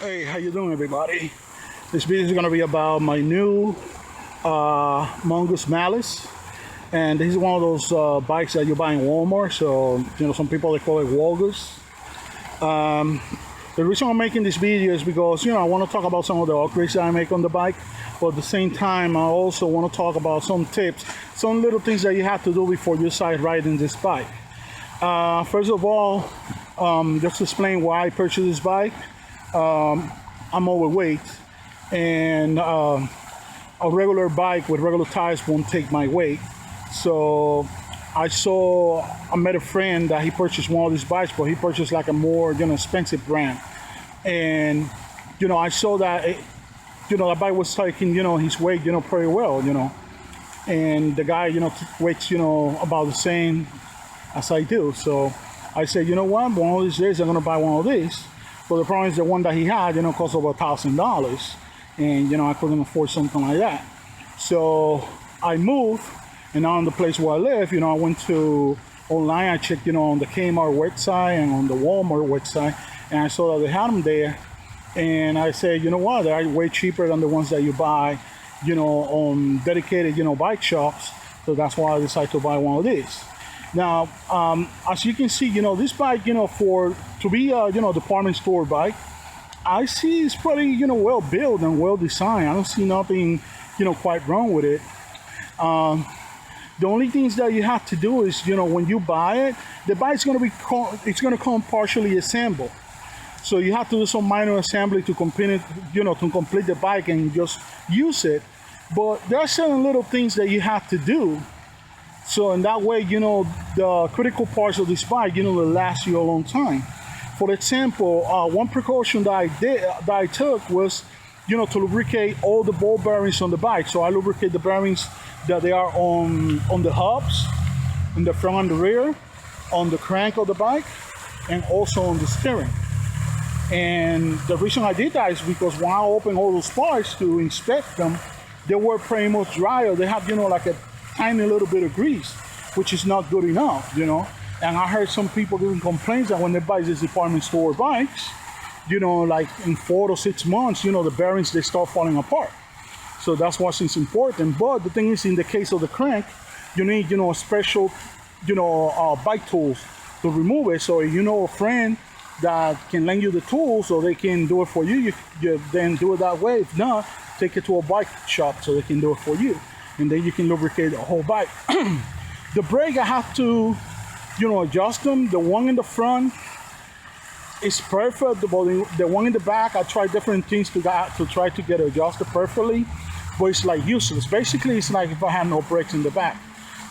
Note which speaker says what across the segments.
Speaker 1: Hey, how you doing, everybody? This video is going to be about my new Mongoose Malus, and this is one of those bikes that you buy in Walmart. So some people they call it Walgus. The reason I'm making this video is because I want to talk about some of the upgrades that I make on the bike, but at the same time I also want to talk about some tips, some little things that you have to do before you start riding this bike. First of all, just to explain why I purchased this bike. I'm overweight, and a regular bike with regular tires won't take my weight. So I met a friend that he purchased one of these bikes, but he purchased like a more expensive brand. And I saw that that bike was taking his weight pretty well, and the guy weights about the same as I do. So I said, what, one of these days I'm gonna buy one of these. But the problem is the one that he had, cost over $1,000, and I couldn't afford something like that. So I moved, and now in the place where I live, I went to online. I checked, on the Kmart website and on the Walmart website, and I saw that they had them there. And I said, what? They're way cheaper than the ones that you buy, on dedicated, bike shops. So that's why I decided to buy one of these. Now, as you can see, this bike, to be a, department store bike, I see it's pretty, well built and well designed. I don't see nothing, quite wrong with it. The only things that you have to do is, when you buy it, the bike's going to come partially assembled. So you have to do some minor assembly to complete it, to complete the bike and just use it. But there are certain little things that you have to do. So in that way, the critical parts of this bike, will last you a long time. For example, one precaution that I took was, to lubricate all the ball bearings on the bike. So I lubricate the bearings that they are on the hubs, in the front and the rear, on the crank of the bike, and also on the steering. And the reason I did that is because when I opened all those parts to inspect them, they were pretty much dry, or they have, like a tiny little bit of grease, which is not good enough, And I heard some people giving complaints that when they buy these department store bikes, like in 4 to 6 months, the bearings, they start falling apart. So that's why it's important. But the thing is, in the case of the crank, you need, a special, bike tools to remove it. So if a friend that can lend you the tools, so they can do it for you, you then do it that way. If not, take it to a bike shop so they can do it for you. And then you can lubricate the whole bike. The brake, I have to, adjust them. The one in the front is perfect, but the one in the back, I tried different things to try to get it adjusted perfectly, but it's like useless. Basically, it's like if I have no brakes in the back.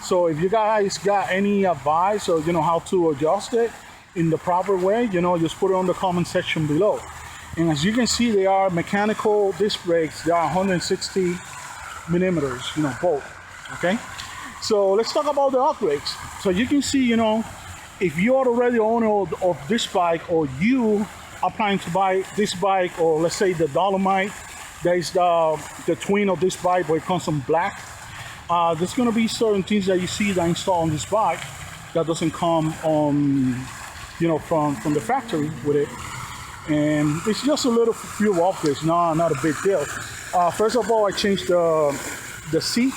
Speaker 1: So if you guys got any advice or how to adjust it in the proper way, just put it on the comment section below. And as you can see, they are mechanical disc brakes. They are 160 millimeters, both. Okay, so let's talk about the upgrades. So you can see, if you are already owner of this bike, or you are planning to buy this bike, or let's say the Dolomite, that is the twin of this bike, but it comes in black. There's going to be certain things that you see that install on this bike that doesn't come on, from the factory with it. And it's just a little few upgrades, not a big deal. First of all, I changed the seat,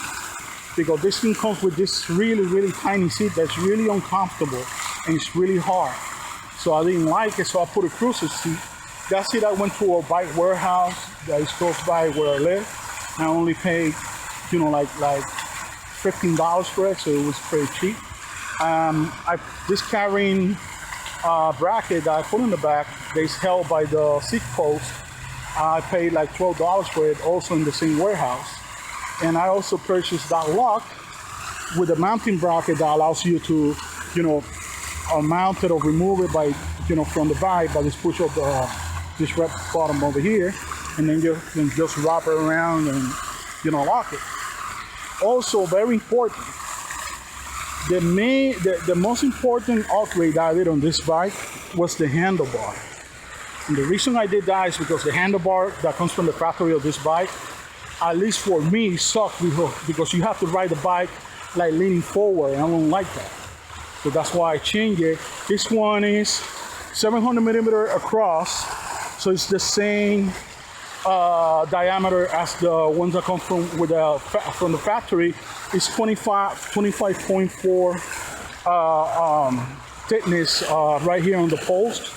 Speaker 1: because this thing comes with this really tiny seat that's really uncomfortable and it's really hard. So I didn't like it, so I put a cruiser seat. That seat, I went to a bike warehouse that is close by where I live. I only paid, like $15 for it, so it was pretty cheap. This carrying bracket that I put in the back, is held by the seat post. I paid like $12 for it, also in the same warehouse. And I also purchased that lock with a mounting bracket that allows you to, mount it or remove it by, from the bike by this push of this red bottom over here, and then you can just wrap it around and, lock it. Also, very important, the most important upgrade that I did on this bike was the handlebar. And the reason I did that is because the handlebar that comes from the factory of this bike, at least for me, sucked, because you have to ride the bike like leaning forward, and I don't like that. So that's why I changed it. This one is 700 millimeter across So it's the same diameter as the ones that come from from the factory. It's 25.4 thickness right here on the post,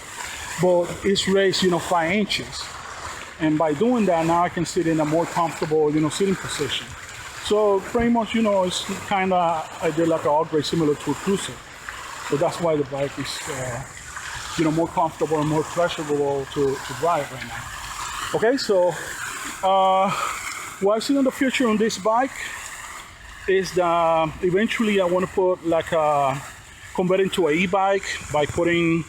Speaker 1: but it's raised 5 inches. And by doing that, now I can sit in a more comfortable sitting position. So pretty much it's kind of, I did like an upgrade similar to a cruiser. So that's why the bike is more comfortable and more pleasurable to drive right now. Okay, so what I see in the future on this bike is that eventually I want to put like convert into an e-bike by putting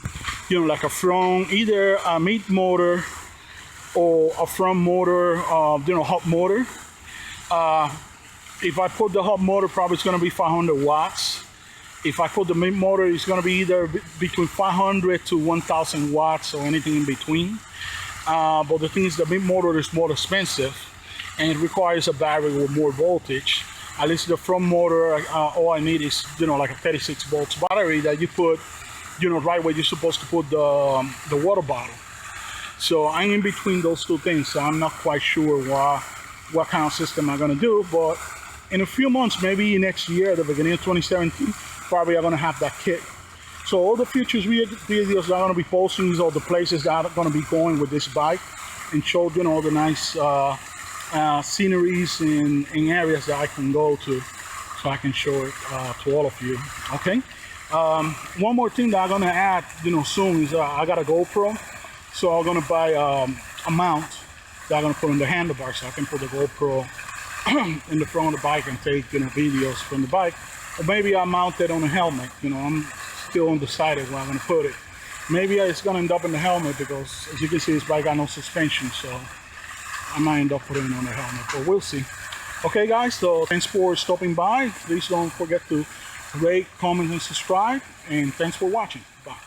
Speaker 1: like a front, either a mid motor or a front motor, hub motor. If I put the hub motor, probably it's going to be 500 watts. If I put the mid motor, it's going to be either between 500 to 1000 watts or anything in between. But the thing is, the mid motor is more expensive and it requires a battery with more voltage. At least the front motor, all I need is like a 36 volts battery that you put right where you're supposed to put the water bottle. So I'm in between those two things, so I'm not quite sure what kind of system I'm going to do. But in a few months, maybe next year, at the beginning of 2017, probably I'm going to have that kit. So all the future videos that I'm going to be posting is all the places that I'm going to be going with this bike, and show all the nice sceneries and areas that I can go to, so I can show it to all of you. Okay. One more thing that I'm going to add soon is I got a GoPro. So I'm gonna buy a mount that I'm gonna put on the handlebar, so I can put the GoPro in the front of the bike and take videos from the bike. Or maybe I'll mount it on a helmet. I'm still undecided where I'm gonna put it. Maybe it's gonna end up in the helmet because, as you can see, this bike got no suspension, so I might end up putting it on the helmet, but we'll see. Okay, guys. So thanks for stopping by. Please don't forget to rate, comment, and subscribe. And thanks for watching. Bye.